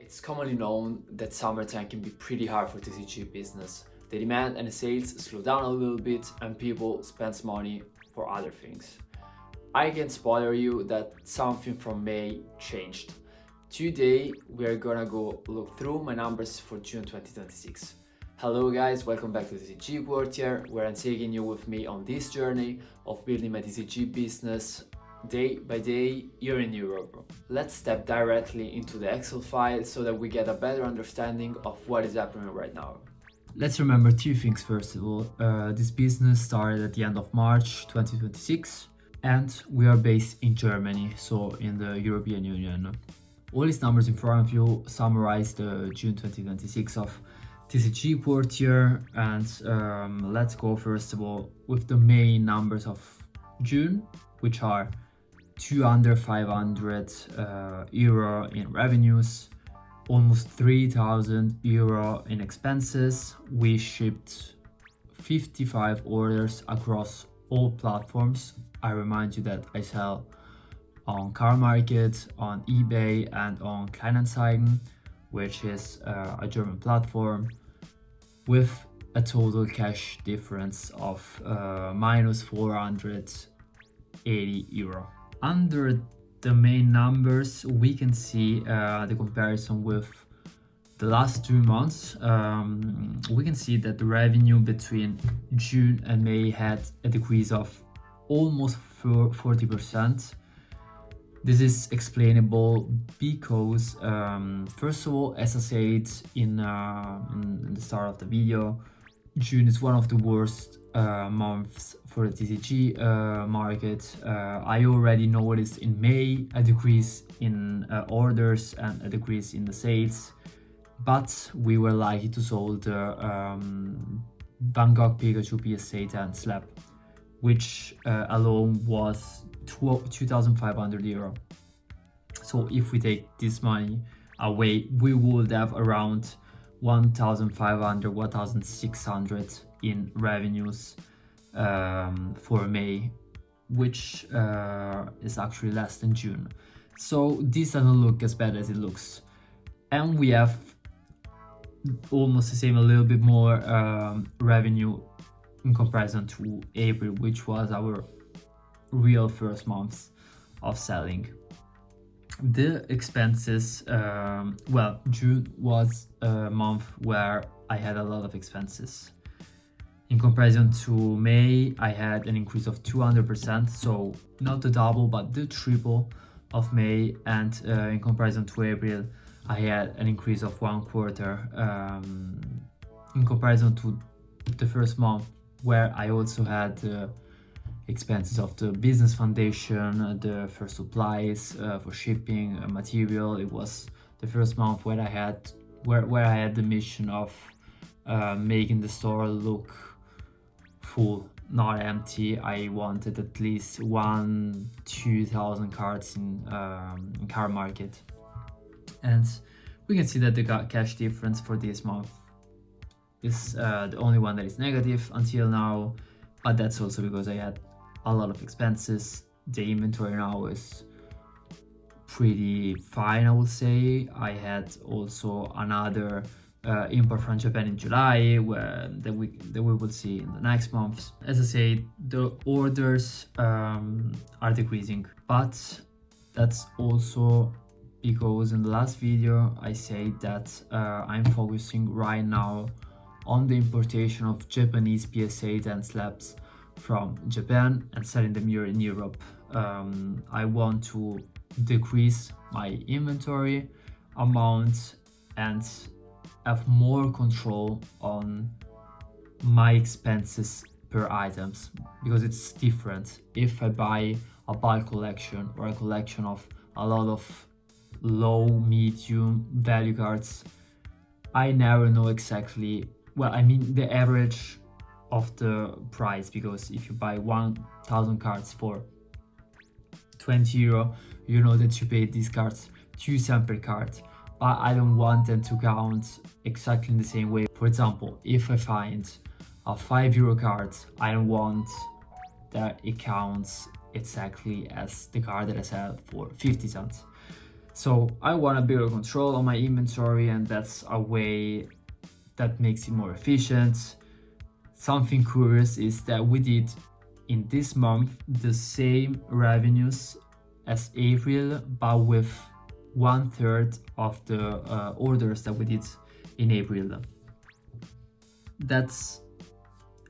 It's commonly known that summertime can be pretty hard for TCG business. The demand and the sales slow down a little bit and people spend money for other things. I can spoiler you that something from May changed. Today we are gonna go look through my numbers for June 2026. Hello guys, welcome back to TCGQuartier, where I'm taking you with me on this journey of building my TCG business day by day here in Europe. Let's step directly into the Excel file so that we get a better understanding of what is happening right now. Let's remember two things first of all. This business started at the end of March 2026 and we are based in Germany, so in the European Union. All these numbers in front of you summarize the June 2026 of TCGQuartier, and let's go first of all with the main numbers of June, which are 500 euro in revenues, almost 3,000 euro in expenses. We shipped 55 orders across all platforms. I remind you that I sell on car market, on eBay, and on Kleinanzeigen, which is a German platform, with a total cash difference of minus 480 euro. Under the main numbers, we can see the comparison with the last 2 months. We can see that the revenue between June and May had a decrease of almost 40%. This is explainable because, first of all, as I said in the start of the video, June is one of the worst months for the TCG market. I already noticed in May a decrease in orders and a decrease in the sales, but we were lucky to sold the Bangkok Pikachu PSA 10 slab, which alone was 2,500 euro. So if we take this money away, we would have around 1,500, 1,600 in revenues for May, which is actually less than June. So this doesn't look as bad as it looks. And we have almost the same, a little bit more revenue in comparison to April, which was our real first months of selling. The expenses, June was a month where I had a lot of expenses. In comparison to May, I had an increase of 200%, so not the double but the triple of May, and in comparison to April, I had an increase of 1/4. In comparison to the first month, where I also had expenses of the business foundation, the first supplies for shipping material. It was the first month where I had the mission of making the store look full, not empty. I wanted at least 2,000 cards in car market, and we can see that the cash difference for this month is the only one that is negative until now, but that's also because I had a lot of expenses. The inventory now is pretty fine, I would say. I had also another import from Japan in July, that we will see in the next months. As I say, the orders are decreasing, but that's also because in the last video I said that I'm focusing right now on the importation of Japanese PSA 10 slabs from Japan and selling them here in Europe. I want to decrease my inventory amount and have more control on my expenses per items, because it's different if I buy a bulk collection or a collection of a lot of low, medium value cards. I never know exactly, the average of the price, because if you buy 1,000 cards for 20 euro, you know that you pay these cards 2 cents per card, but I don't want them to count exactly in the same way. For example, if I find a 5 euro card, I don't want that it counts exactly as the card that I sell for 50 cents. So I want a bigger control on my inventory, and that's a way that makes it more efficient. Something curious is that we did in this month the same revenues as April, but with 1/3 of the orders that we did in April. That's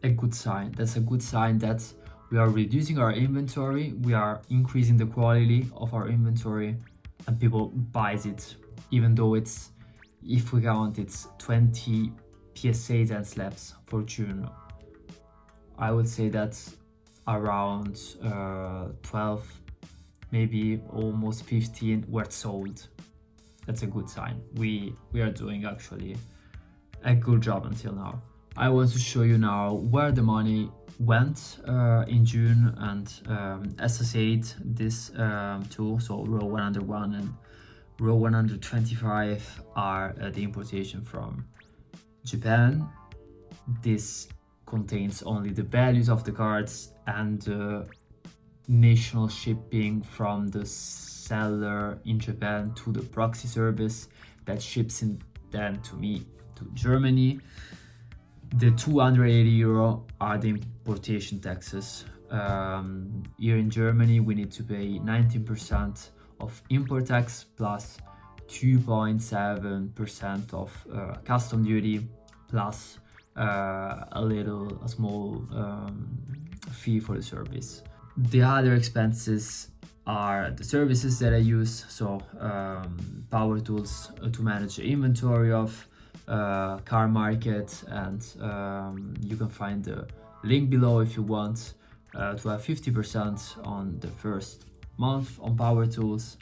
a good sign. That's a good sign that we are reducing our inventory, we are increasing the quality of our inventory, and people buys it, even though it's, if we count, it's 20 PSAs and slaps for June. I would say that's around 12, maybe almost 15 were sold. That's a good sign. We are doing actually a good job until now. I want to show you now where the money went in June, and as I said, this two, so row 101 and row 125 are the importation from Japan. This contains only the values of the cards and the national shipping from the seller in Japan to the proxy service that ships in then to me to Germany. The 280 euro are the importation taxes. Here in Germany we need to pay 19% of import tax plus 2.7% of custom duty plus a small fee for the service. The other expenses are the services that I use, so power tools to manage the inventory of car market, and you can find the link below if you want to have 50% on the first month on power tools.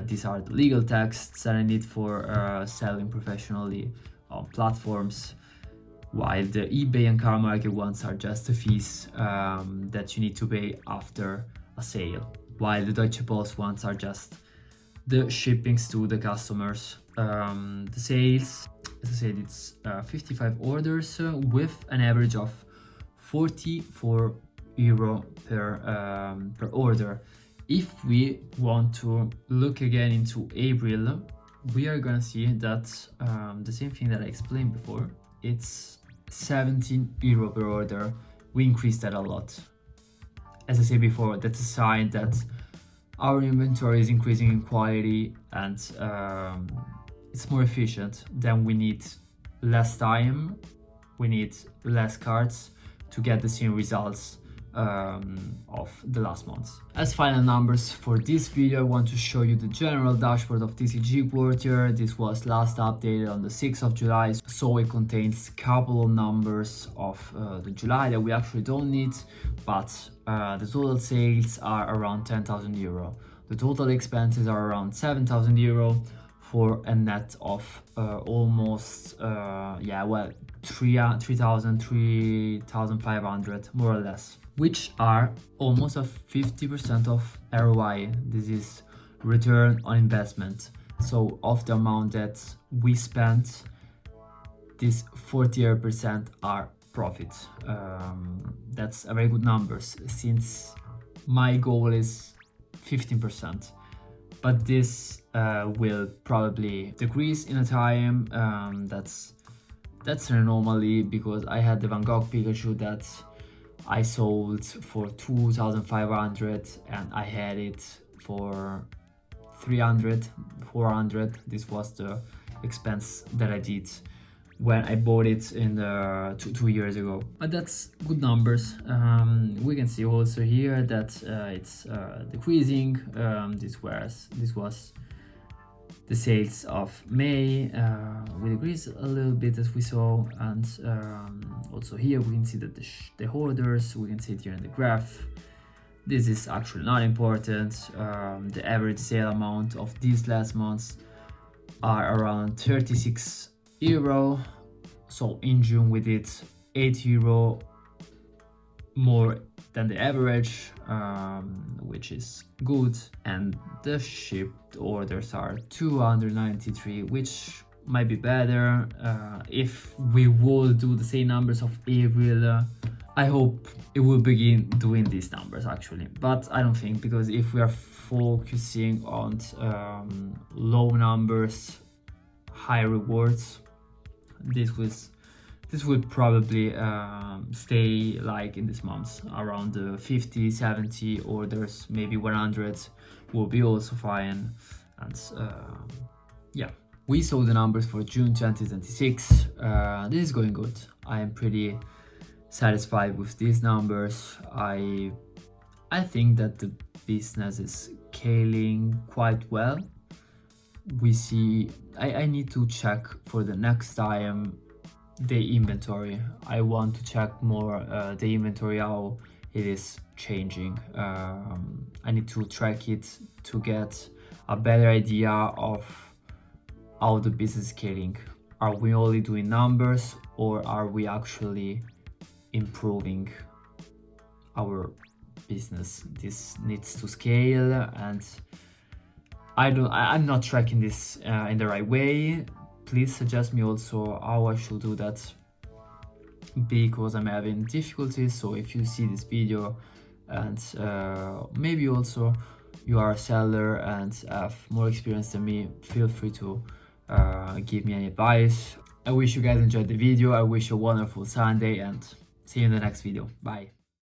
These are the legal texts that I need for selling professionally on platforms, while the eBay and car market ones are just the fees that you need to pay after a sale, while the Deutsche Post ones are just the shippings to the customers. The sales, as I said, it's 55 orders with an average of 44 euro per order. If we want to look again into April, we are gonna see that the same thing that I explained before, it's 17 euro per order. We increased that a lot. As I said before, that's a sign that our inventory is increasing in quality, and it's more efficient. Then we need less time, we need less cards to get the same results of the last months. As final numbers for this video, I want to show you the general dashboard of TCGQuartier. This was last updated on the 6th of July, so it contains a couple of numbers of the July that we actually don't need, but the total sales are around 10,000 euro. The total expenses are around 7,000 euro for a net of almost 3,500 more or less, which are almost a 50% of ROI. This is return on investment. So of the amount that we spent, this 40% are profit. That's a very good numbers, since my goal is 15%, but this will probably decrease in a time. That's an anomaly, because I had the Van Gogh Pikachu that I sold for 2,500 and I had it for 300, 400. This was the expense that I did when I bought it in two years ago. But that's good numbers. We can see also here that it's decreasing. This was the sales of May. We decreased a little bit, as we saw, and also here we can see that the orders, we can see it here in the graph. This is actually not important. The average sale amount of these last months are around 36 euro. So in June we did 8 euro more than the average, which is good, and the shipped orders are 293, which might be better. If we would do the same numbers of April, I hope it will begin doing these numbers actually, but I don't think, because if we are focusing on low numbers, high rewards, this will probably stay like in this month around the 50, 70, or there's maybe 100 will be also fine. And yeah, we saw the numbers for June 2026. This is going good. I am pretty satisfied with these numbers. I think that the business is scaling quite well. We see, I need to check for the next time the inventory. I want to check more the inventory, how it is changing. I need to track it to get a better idea of how the business is scaling. Are we only doing numbers, or are we actually improving our business? This needs to scale, and I'm not tracking this in the right way. Please suggest me also how I should do that, because I'm having difficulties. So if you see this video and maybe also you are a seller and have more experience than me, feel free to give me any advice. I wish you guys enjoyed the video. I wish you a wonderful Sunday, and see you in the next video. Bye.